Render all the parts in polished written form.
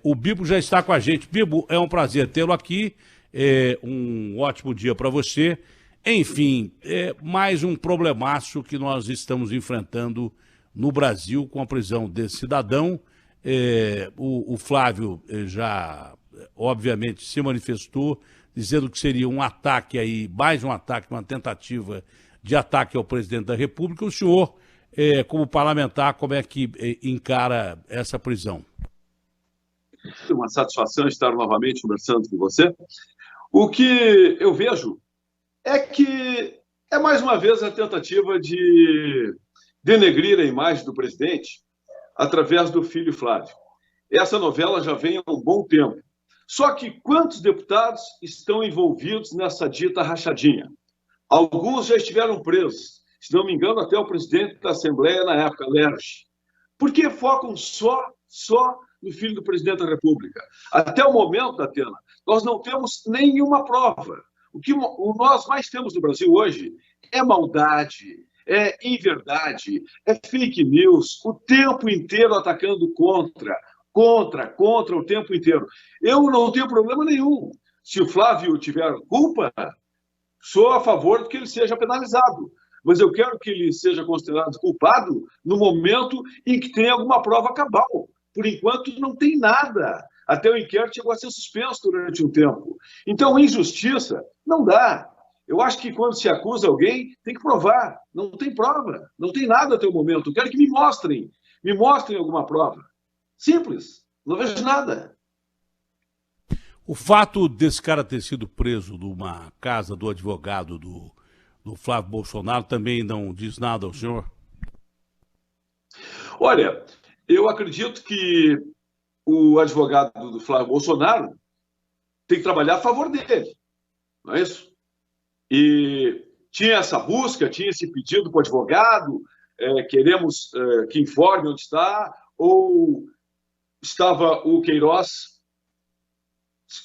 O Bibo já está com a gente. Bibo, é um prazer tê-lo aqui. Um ótimo dia para você. Enfim, mais um problemaço que nós estamos enfrentando no Brasil com a prisão desse cidadão. O Flávio já, obviamente, se manifestou, dizendo que seria um ataque aí, mais um ataque, uma tentativa de ataque ao presidente da República. O senhor, como parlamentar, como é que encara essa prisão? É uma satisfação estar novamente conversando com você. O que eu vejo é que é mais uma vez a tentativa de denegrir a imagem do presidente através do filho Flávio. Essa novela já vem há um bom tempo. Só que quantos deputados estão envolvidos nessa dita rachadinha? Alguns já estiveram presos, se não me engano, até o presidente da Assembleia na época, Lerge. Por que focam só no filho do presidente da República? Até o momento, Atena, nós não temos nenhuma prova. O que nós mais temos no Brasil hoje é maldade, é inverdade, é fake news, o tempo inteiro atacando contra o tempo inteiro. Eu não tenho problema nenhum. Se o Flávio tiver culpa, sou a favor de que ele seja penalizado. Mas eu quero que ele seja considerado culpado no momento em que tem alguma prova cabal. Por enquanto, não tem nada. Até o inquérito chegou a ser suspenso durante um tempo. Então, injustiça não dá. Eu acho que quando se acusa alguém, tem que provar. Não tem prova, não tem nada até o momento. Eu quero que me mostrem alguma prova. Simples, não vejo nada. O fato desse cara ter sido preso numa casa do advogado do Flávio Bolsonaro também não diz nada ao senhor? Olha, eu acredito que o advogado do Flávio Bolsonaro tem que trabalhar a favor dele, não é isso? E tinha essa busca, tinha esse pedido para o advogado, queremos que informe onde está, ou estava o Queiroz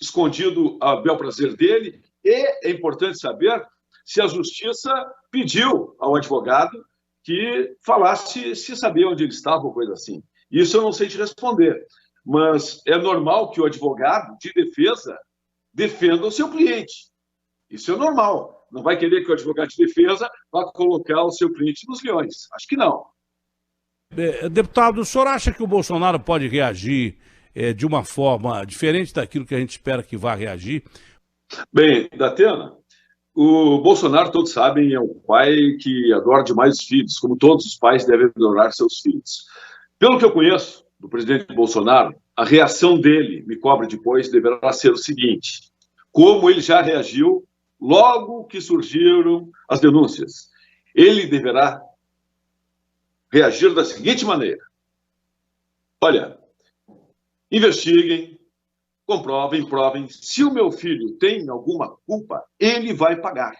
escondido a bel prazer dele, e é importante saber se a justiça pediu ao advogado que falasse se sabia onde ele estava ou coisa assim. Isso eu não sei te responder, mas é normal que o advogado de defesa defenda o seu cliente. Isso é normal. Não vai querer que o advogado de defesa vá colocar o seu cliente nos leões. Acho que não. Deputado, o senhor acha que o Bolsonaro pode reagir de uma forma diferente daquilo que a gente espera que vá reagir? Bem, Datena, o Bolsonaro, todos sabem, é um pai que adora demais os filhos, como todos os pais devem adorar seus filhos. Pelo que eu conheço do presidente Bolsonaro, a reação dele, me cobre depois, deverá ser o seguinte: como ele já reagiu logo que surgiram as denúncias. Ele deverá reagir da seguinte maneira: olha, investiguem, comprovem, provem. Se o meu filho tem alguma culpa, ele vai pagar.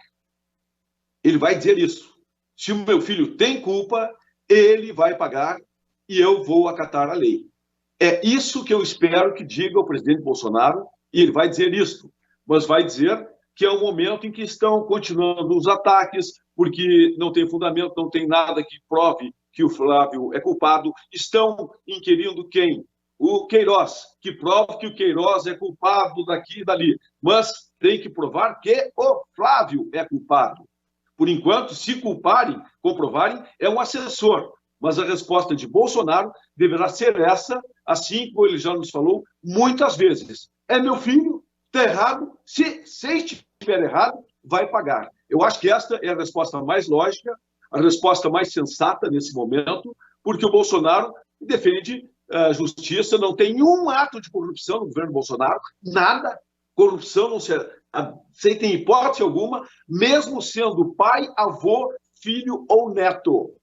Ele vai dizer isso. Se o meu filho tem culpa, ele vai pagar e eu vou acatar a lei. É isso que eu espero que diga o presidente Bolsonaro, e ele vai dizer isso, mas vai dizer que é o momento em que estão continuando os ataques, porque não tem fundamento, não tem nada que prove que o Flávio é culpado. Estão inquirindo quem? O Queiroz, que prova que o Queiroz é culpado daqui e dali, mas tem que provar que o Flávio é culpado. Por enquanto, se culparem, comprovarem, é um assessor, mas a resposta de Bolsonaro deverá ser essa, assim como ele já nos falou muitas vezes: é meu filho, está errado, se estiver errado, vai pagar. Eu acho que esta é a resposta mais lógica, a resposta mais sensata nesse momento, porque o Bolsonaro defende a justiça, não tem um ato de corrupção no governo Bolsonaro, nada. Corrupção não se aceita em hipótese alguma, mesmo sendo pai, avô, filho ou neto.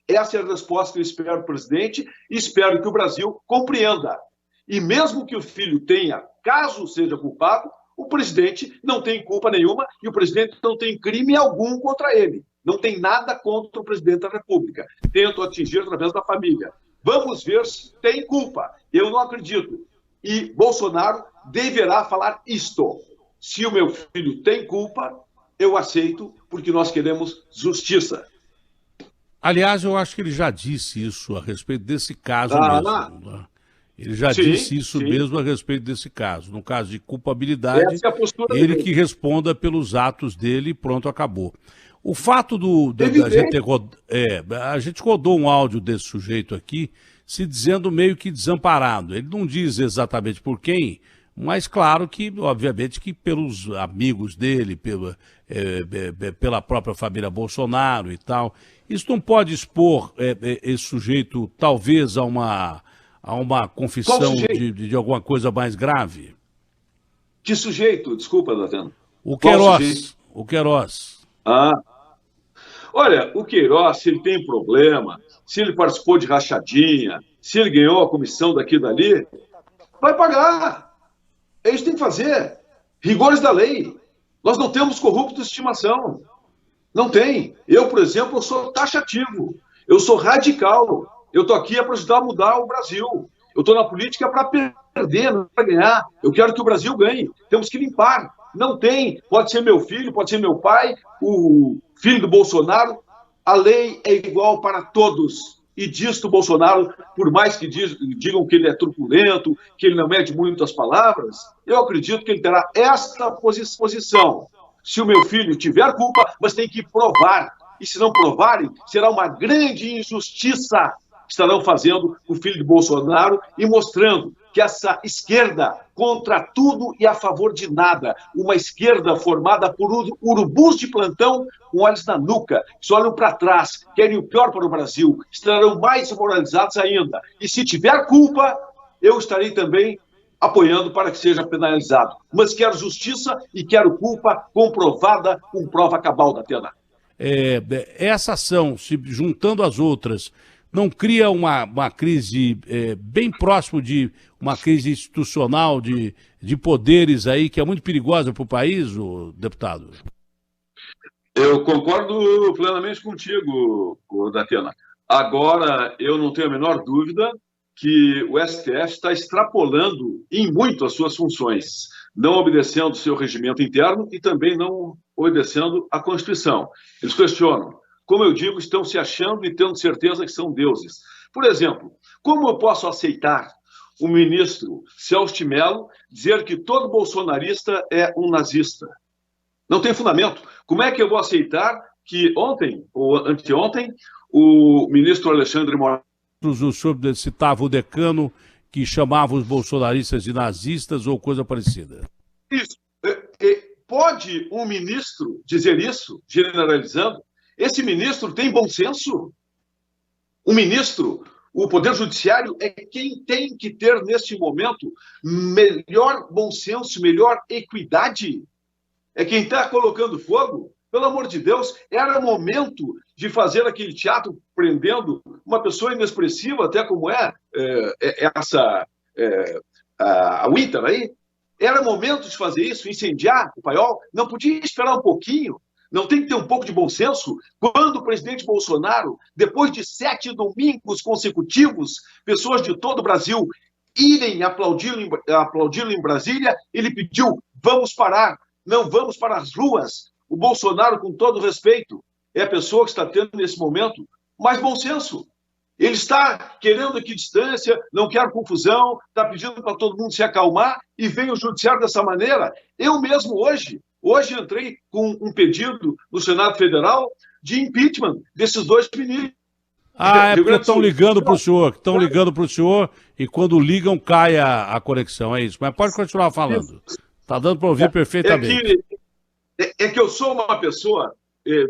Essa é a resposta que eu espero do presidente e espero que o Brasil compreenda. E mesmo que o filho tenha, caso seja culpado, o presidente não tem culpa nenhuma e o presidente não tem crime algum contra ele. Não tem nada contra o presidente da República. Tento atingir através da família. Vamos ver se tem culpa. Eu não acredito. E Bolsonaro deverá falar isto: se o meu filho tem culpa, eu aceito, porque nós queremos justiça. Aliás, eu acho que ele já disse isso a respeito desse caso mesmo. Né? Ele já Sim, disse isso sim. mesmo a respeito desse caso. No caso de culpabilidade, Essa é a postura ele dele. que responda pelos atos dele e pronto, acabou. O fato da gente Evidente. ter a gente rodou um áudio desse sujeito aqui, se dizendo meio que desamparado. Ele não diz exatamente por quem, mas claro que, obviamente, que pelos amigos dele, pela própria família Bolsonaro e tal. Isso não pode expor esse sujeito, talvez, a uma Qual confissão sujeito? de alguma coisa mais grave? Que sujeito? Desculpa, Datena. O Qual sujeito? Queiroz. O Queiroz. Ah, olha, o Queiroz, se ele tem problema, se ele participou de rachadinha, se ele ganhou a comissão daqui e dali, vai pagar. É isso que tem que fazer. Rigores da lei. Nós não temos corruptos de estimação. Não tem. Eu, por exemplo, eu sou taxativo. Eu sou radical. Eu estou aqui para ajudar a mudar o Brasil. Eu estou na política para perder, não para ganhar. Eu quero que o Brasil ganhe. Temos que limpar. Não tem. Pode ser meu filho, pode ser meu pai, o filho do Bolsonaro. A lei é igual para todos. E disto o Bolsonaro, por mais que digam que ele é truculento, que ele não mede muito as palavras, eu acredito que ele terá esta posição. Se o meu filho tiver culpa, mas tem que provar. E se não provarem, será uma grande injustiça que estarão fazendo o filho de Bolsonaro e mostrando que essa esquerda contra tudo e a favor de nada, uma esquerda formada por urubus de plantão com olhos na nuca, que só olham para trás, querem o pior para o Brasil, estarão mais moralizados ainda. E se tiver culpa, eu estarei também apoiando para que seja penalizado. Mas quero justiça e quero culpa comprovada com prova cabal, Datena. Essa ação, se juntando às outras, não cria uma crise bem próximo de uma crise institucional de poderes aí, que é muito perigosa para o país, o deputado? Eu concordo plenamente contigo, Datena. Agora, eu não tenho a menor dúvida que o STF está extrapolando em muito as suas funções, não obedecendo o seu regimento interno e também não obedecendo a Constituição. Eles questionam. Como eu digo, estão se achando e tendo certeza que são deuses. Por exemplo, como eu posso aceitar o ministro Celso de Mello dizer que todo bolsonarista é um nazista? Não tem fundamento. Como é que eu vou aceitar que ontem, ou anteontem, o ministro Alexandre Moraes... O senhor citava o decano que chamava os bolsonaristas de nazistas ou coisa parecida. Isso. Pode um ministro dizer isso, generalizando? Esse ministro tem bom senso? O ministro, o Poder Judiciário, é quem tem que ter, neste momento, melhor bom senso, melhor equidade. É quem está colocando fogo. Pelo amor de Deus, era momento de fazer aquele teatro prendendo uma pessoa inexpressiva, até como a Winter aí. Era momento de fazer isso, incendiar o Paiol. Não podia esperar um pouquinho. Não tem que ter um pouco de bom senso? Quando o presidente Bolsonaro, depois de 7 domingos consecutivos, pessoas de todo o Brasil irem aplaudi-lo em Brasília, ele pediu, vamos parar, não vamos para as ruas. O Bolsonaro, com todo respeito, é a pessoa que está tendo, nesse momento, mais bom senso. Ele está querendo equidistância, não quer confusão, está pedindo para todo mundo se acalmar e vem o judiciário dessa maneira. Eu mesmo hoje entrei com um pedido no Senado Federal de impeachment desses dois ministros. É porque estão ligando para o senhor, e quando ligam cai a conexão, é isso. Mas pode continuar falando. Está dando para ouvir perfeitamente. É que eu sou uma pessoa,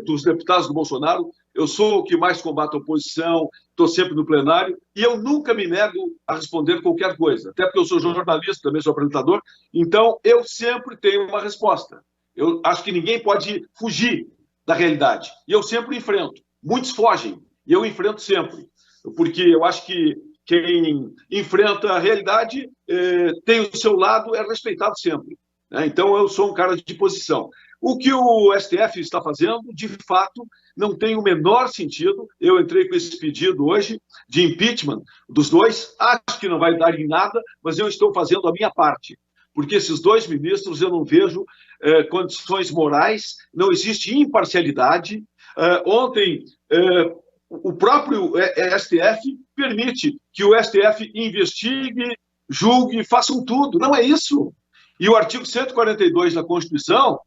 dos deputados do Bolsonaro, eu sou o que mais combate a oposição, estou sempre no plenário, e eu nunca me nego a responder qualquer coisa, até porque eu sou jornalista, também sou apresentador, então eu sempre tenho uma resposta. Eu acho que ninguém pode fugir da realidade, e eu sempre enfrento. Muitos fogem, e eu enfrento sempre, porque eu acho que quem enfrenta a realidade tem o seu lado, é respeitado sempre. Então, eu sou um cara de posição. O que o STF está fazendo, de fato, não tem o menor sentido. Eu entrei com esse pedido hoje de impeachment dos dois. Acho que não vai dar em nada, mas eu estou fazendo a minha parte. Porque esses dois ministros eu não vejo condições morais, não existe imparcialidade. Ontem, o próprio STF permite que o STF investigue, julgue, façam tudo. Não é isso. E o artigo 142 da Constituição,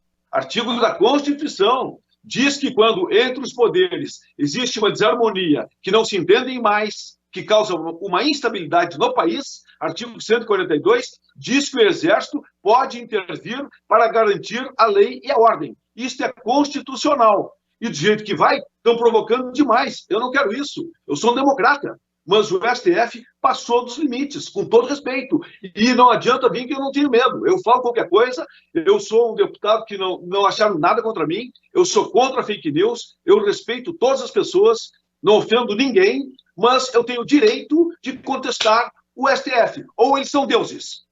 diz que quando entre os poderes existe uma desarmonia, que não se entendem mais, que causa uma instabilidade no país, artigo 142 diz que o Exército pode intervir para garantir a lei e a ordem. Isso é constitucional. E do jeito que vai, estão provocando demais. Eu não quero isso. Eu sou um democrata. Mas o STF passou dos limites, com todo respeito. E não adianta vir que eu não tenho medo. Eu falo qualquer coisa, eu sou um deputado que não acharam nada contra mim, eu sou contra fake news, eu respeito todas as pessoas, não ofendo ninguém, mas eu tenho o direito de contestar o STF. Ou eles são deuses.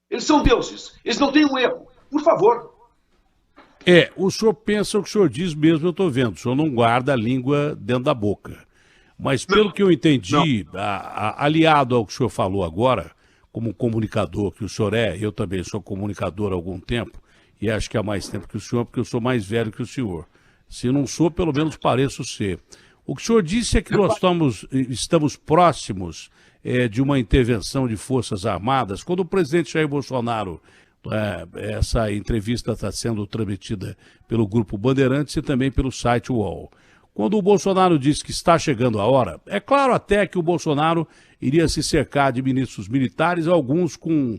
Eles são deuses. Eles não têm um erro. Por favor. O senhor pensa o que o senhor diz mesmo, eu estou vendo. O senhor não guarda a língua dentro da boca. Mas pelo que eu entendi, aliado ao que o senhor falou agora, como comunicador que o senhor eu também sou comunicador há algum tempo, e acho que há mais tempo que o senhor, porque eu sou mais velho que o senhor. Se não sou, pelo menos pareço ser. O que o senhor disse é que nós estamos próximos de uma intervenção de Forças Armadas. Quando o presidente Jair Bolsonaro, essa entrevista está sendo transmitida pelo Grupo Bandeirantes e também pelo site UOL. Quando o Bolsonaro disse que está chegando a hora, é claro até que o Bolsonaro iria se cercar de ministros militares, alguns com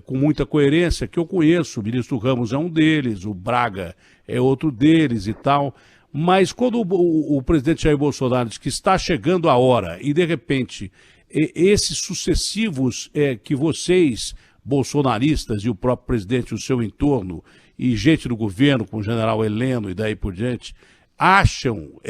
muita coerência, que eu conheço. O ministro Ramos é um deles, o Braga é outro deles e tal. Mas quando o presidente Jair Bolsonaro diz que está chegando a hora e, de repente, esses sucessivos que vocês, bolsonaristas e o próprio presidente, o seu entorno, e gente do governo, como o general Heleno e daí por diante, acham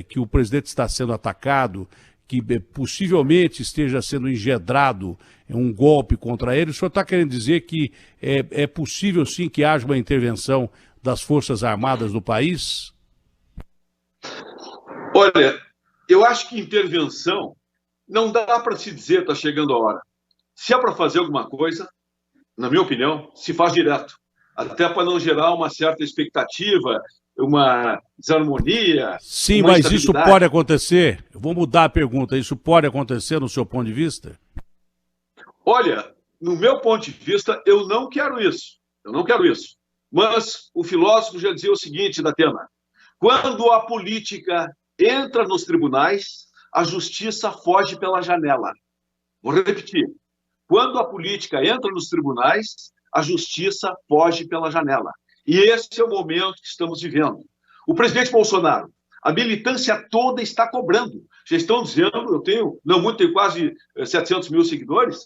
que o presidente está sendo atacado, que possivelmente esteja sendo engendrado um golpe contra ele, o senhor está querendo dizer que é possível sim que haja uma intervenção das Forças Armadas do país? Olha, eu acho que intervenção não dá para se dizer está chegando a hora. Se é para fazer alguma coisa, na minha opinião, se faz direto. Até para não gerar uma certa expectativa, uma desarmonia. Sim, mas isso pode acontecer? Eu vou mudar a pergunta. Isso pode acontecer no seu ponto de vista? Olha, no meu ponto de vista, eu não quero isso. Eu não quero isso. Mas o filósofo já dizia o seguinte, Datena: quando a política entra nos tribunais, a justiça foge pela janela. Vou repetir. Quando a política entra nos tribunais, a justiça foge pela janela. E esse é o momento que estamos vivendo. O presidente Bolsonaro, a militância toda está cobrando. Já estão dizendo, eu tenho, não muito, tenho quase 700 mil seguidores,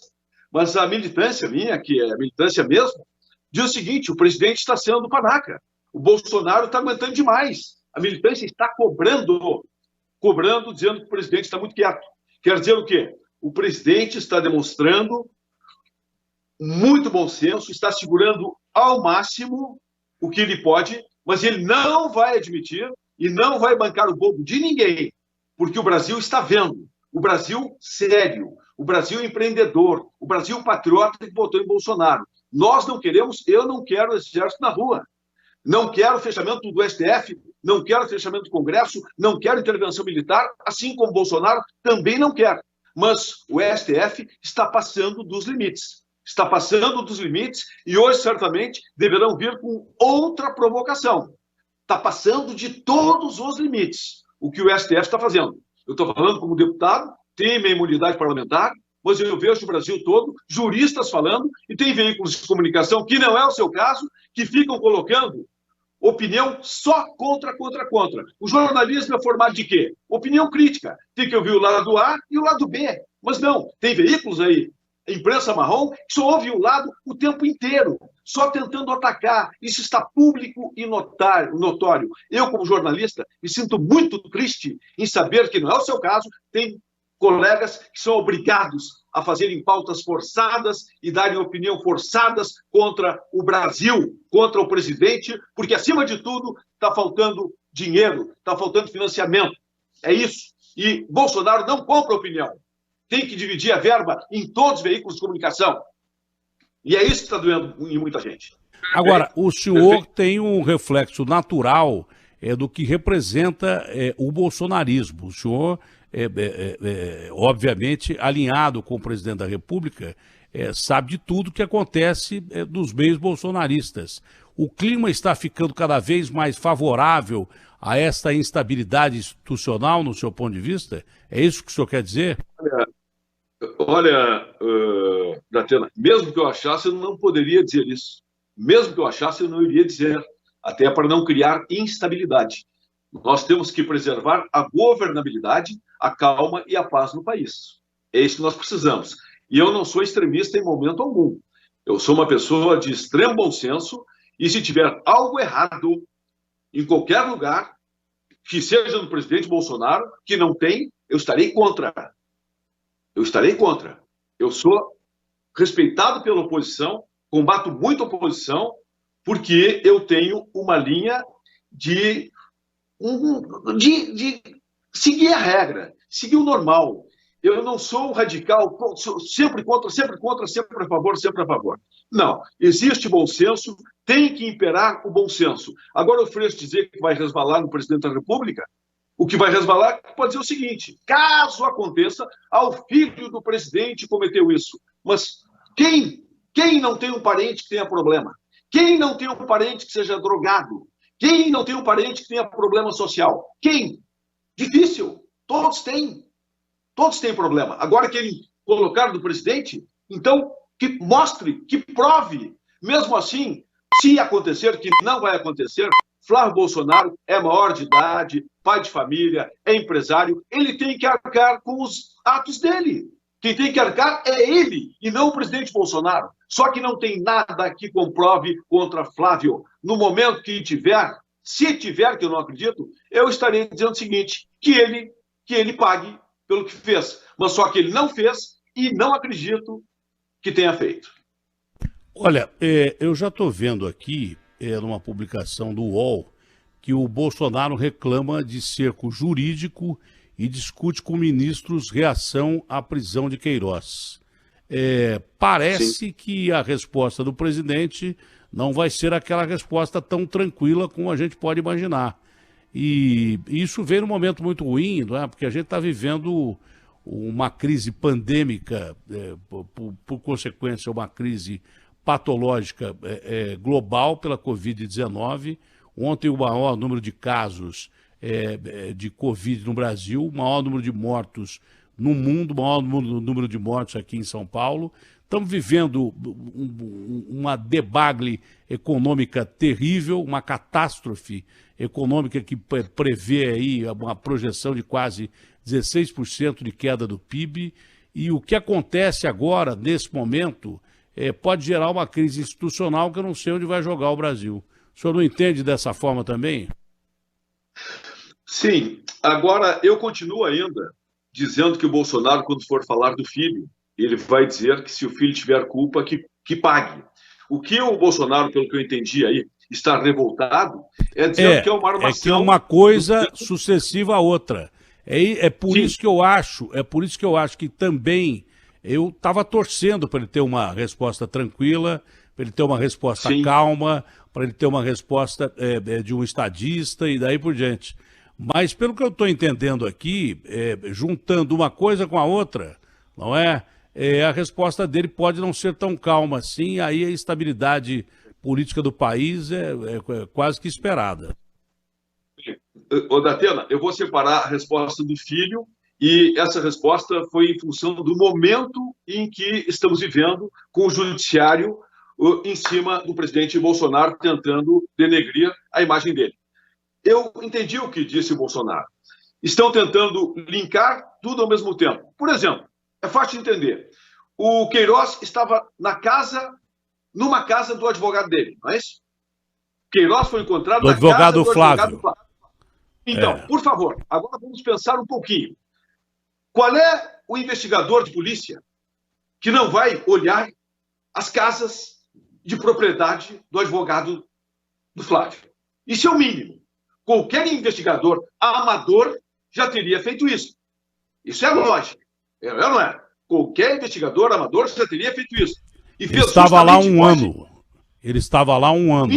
mas a militância minha, que é a militância mesmo, diz o seguinte: o presidente está sendo panaca. O Bolsonaro está aguentando demais. A militância está cobrando, dizendo que o presidente está muito quieto. Quer dizer o quê? O presidente está demonstrando muito bom senso, está segurando ao máximo o que ele pode, mas ele não vai admitir e não vai bancar o bobo de ninguém, porque o Brasil está vendo. O Brasil sério, o Brasil empreendedor, o Brasil patriota que votou em Bolsonaro. Nós não queremos, eu não quero o exército na rua. Não quero fechamento do STF, não quero fechamento do Congresso, não quero intervenção militar, assim como Bolsonaro também não quer. Mas o STF está passando dos limites. Está passando dos limites e hoje, certamente, deverão vir com outra provocação. Está passando de todos os limites o que o STF está fazendo. Eu estou falando como deputado, tem minha imunidade parlamentar, mas eu vejo o Brasil todo, juristas falando, e tem veículos de comunicação, que não é o seu caso, que ficam colocando opinião só contra. O jornalismo é formado de quê? Opinião crítica. Tem que ouvir o lado A e o lado B. Mas não, tem veículos aí, imprensa marrom, que só ouve o lado o tempo inteiro, só tentando atacar. Isso está público e notório. Eu, como jornalista, me sinto muito triste em saber que não é o seu caso, tem colegas que são obrigados a fazerem pautas forçadas e darem opinião forçadas contra o Brasil, contra o presidente, porque, acima de tudo, está faltando dinheiro, está faltando financiamento. É isso. E Bolsonaro não compra opinião. Tem que dividir a verba em todos os veículos de comunicação. E é isso que está doendo em muita gente. Agora, o senhor tem um reflexo natural do que representa o bolsonarismo. O senhor, obviamente, alinhado com o presidente da República, sabe de tudo que acontece dos meios bolsonaristas. O clima está ficando cada vez mais favorável a esta instabilidade institucional, no seu ponto de vista? É isso que o senhor quer dizer? Olha, Datena, mesmo que eu achasse, eu não poderia dizer isso. Mesmo que eu achasse, eu não iria dizer, até para não criar instabilidade. Nós temos que preservar a governabilidade, a calma e a paz no país. É isso que nós precisamos. E eu não sou extremista em momento algum. Eu sou uma pessoa de extremo bom senso e se tiver algo errado em qualquer lugar, que seja no presidente Bolsonaro, que não tem, eu estarei contra. Eu estarei contra. Eu sou respeitado pela oposição, combato muito a oposição, porque eu tenho uma linha de seguir a regra, seguir o normal. Eu não sou um radical, sou sempre contra, sempre a favor, sempre a favor. Não, existe bom senso, tem que imperar o bom senso. Agora, o Freixo dizer que vai resvalar no presidente da República, o que vai resvalar pode dizer o seguinte: caso aconteça, ao filho do presidente cometeu isso. Mas quem não tem um parente que tenha problema? Quem não tem um parente que seja drogado? Quem não tem um parente que tenha problema social? Quem? Difícil. Todos têm. Todos têm problema. Agora que ele colocar do presidente, então que mostre, que prove. Mesmo assim, se acontecer, que não vai acontecer, Flávio Bolsonaro é maior de idade, pai de família, é empresário, ele tem que arcar com os atos dele. Quem tem que arcar é ele, e não o presidente Bolsonaro. Só que não tem nada que comprove contra Flávio. No momento que tiver, se tiver, que eu não acredito, eu estarei dizendo o seguinte, que ele pague pelo que fez. Mas só que ele não fez e não acredito que tenha feito. Olha, eu já estou vendo aqui, numa publicação do UOL, que o Bolsonaro reclama de cerco jurídico e discute com ministros reação à prisão de Queiroz. Parece Sim. que a resposta do presidente não vai ser aquela resposta tão tranquila como a gente pode imaginar. E isso veio num momento muito ruim, não é? Porque a gente está vivendo uma crise pandêmica, por consequência, uma crise patológica global pela Covid-19. Ontem o maior número de casos de Covid no Brasil, o maior número de mortos no mundo, o maior número de mortos aqui em São Paulo. Estamos vivendo uma debacle econômica terrível, uma catástrofe econômica que prevê aí uma projeção de quase 16% de queda do PIB. E o que acontece agora, nesse momento, pode gerar uma crise institucional que eu não sei onde vai jogar o Brasil. O senhor não entende dessa forma também? Sim. Agora, eu continuo ainda dizendo que o Bolsonaro, quando for falar do filho, ele vai dizer que se o filho tiver culpa, que pague. O que o Bolsonaro, pelo que eu entendi aí, está revoltado, dizendo que é uma armação. É que é uma coisa sucessiva à outra. É por isso que eu acho que também eu estava torcendo para ele ter uma resposta tranquila, para ele ter uma resposta calma, para ele ter uma resposta de um estadista e daí por diante. Mas pelo que eu estou entendendo aqui, juntando uma coisa com a outra, não é? A resposta dele pode não ser tão calma assim, aí a estabilidade política do país é quase que esperada. Ô, Datena, eu vou separar a resposta do filho e essa resposta foi em função do momento em que estamos vivendo com o judiciário em cima do presidente Bolsonaro tentando denegrir a imagem dele. Eu entendi o que disse o Bolsonaro. Estão tentando linkar tudo ao mesmo tempo. Por exemplo, é fácil de entender. O Queiroz estava numa casa do advogado dele, não é isso? Queiroz foi encontrado na casa do advogado Flávio. Então, por favor, agora vamos pensar um pouquinho. Qual é o investigador de polícia que não vai olhar as casas de propriedade do advogado do Flávio? Isso é o mínimo. Qualquer investigador amador já teria feito isso. Isso é lógico. Não é? Qualquer investigador amador já teria feito isso. E ele estava lá um ano. Ele estava lá um ano.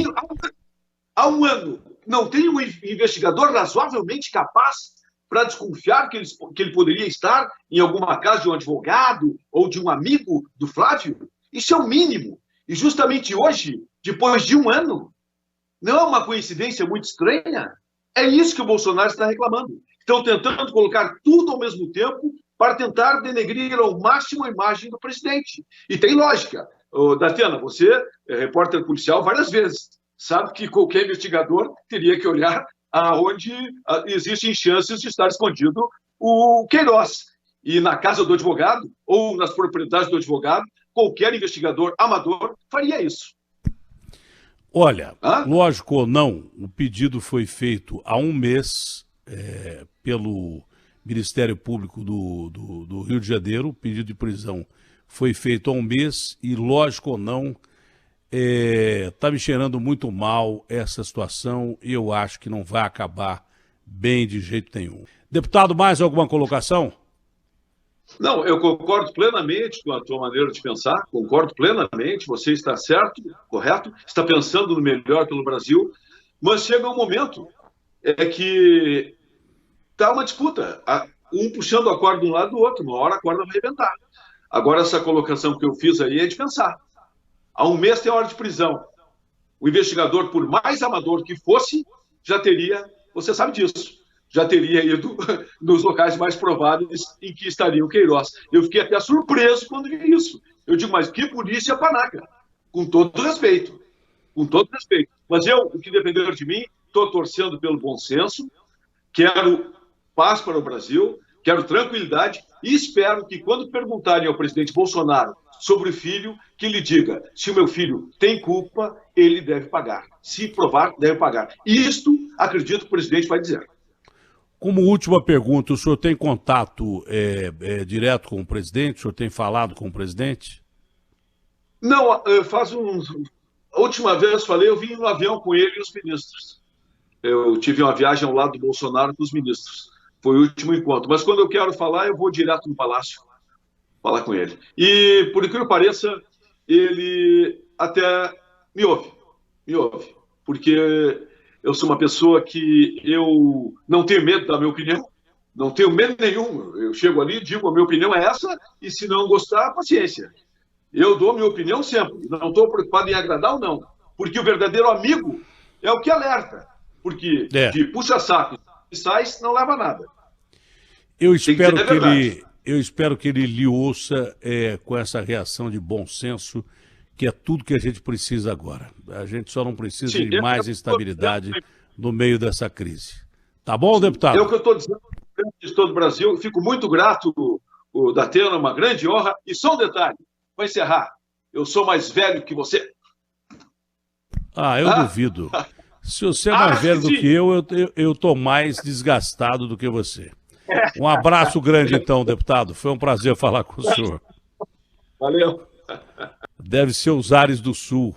Há um ano. não tem um investigador razoavelmente capaz para desconfiar que ele poderia estar em alguma casa de um advogado ou de um amigo do Flávio? Isso é o mínimo. E justamente hoje, depois de um ano, não é uma coincidência muito estranha? É isso que o Bolsonaro está reclamando. Estão tentando colocar tudo ao mesmo tempo para tentar denegrir ao máximo a imagem do presidente. E tem lógica. Datena, você é repórter policial várias vezes, sabe que qualquer investigador teria que olhar aonde existem chances de estar escondido o Queiroz. E na casa do advogado, ou nas propriedades do advogado, qualquer investigador amador faria isso. Olha, lógico ou não, o pedido foi feito há um mês pelo Ministério Público do Rio de Janeiro, o pedido de prisão foi feito há um mês e, lógico ou não, está me cheirando muito mal essa situação e eu acho que não vai acabar bem de jeito nenhum. Deputado, mais alguma colocação? Não, eu concordo plenamente com a tua maneira de pensar, concordo plenamente, você está certo, correto, está pensando no melhor pelo Brasil, mas chega um momento que está uma disputa, um puxando a corda de um lado do outro, uma hora a corda vai arrebentar. Agora, essa colocação que eu fiz aí é de pensar. Há um mês tem hora de prisão. O investigador, por mais amador que fosse, já teria, você sabe disso, já teria ido nos locais mais prováveis em que estaria o Queiroz. Eu fiquei até surpreso quando vi isso. Eu digo, mas que polícia panaca? Com todo respeito. Com todo respeito. Mas eu, o que depender de mim, estou torcendo pelo bom senso, quero paz para o Brasil, quero tranquilidade e espero que quando perguntarem ao presidente Bolsonaro sobre o filho, que lhe diga, se o meu filho tem culpa, ele deve pagar. Se provar, deve pagar. Isto, acredito que o presidente vai dizer. Como última pergunta, o senhor tem contato direto com o presidente? O senhor tem falado com o presidente? Não, a última vez falei, eu vim no avião com ele e os ministros. Eu tive uma viagem ao lado do Bolsonaro com os ministros. Foi o último encontro. Mas quando eu quero falar, eu vou direto no Palácio falar com ele. E, por incrível que pareça, ele até me ouve. Porque eu sou uma pessoa que eu não tenho medo da minha opinião, não tenho medo nenhum. Eu chego ali, digo, a minha opinião é essa, e se não gostar, paciência. Eu dou minha opinião sempre, não estou preocupado em agradar ou não. Porque o verdadeiro amigo é o que alerta. Porque de puxa-saco e sai, não leva a nada. Eu espero que ele lhe ouça com essa reação de bom senso, que é tudo que a gente precisa agora. A gente só não precisa de mais instabilidade no meio dessa crise. Tá bom, deputado? É o que eu estou dizendo de todo o Brasil. Eu fico muito grato, o Datena, uma grande honra. E só um detalhe, vou encerrar. Eu sou mais velho que você. Eu duvido. Se você é mais velho do que eu estou mais desgastado do que você. Um abraço grande, então, deputado. Foi um prazer falar com o senhor. Valeu. Deve ser os ares do Sul.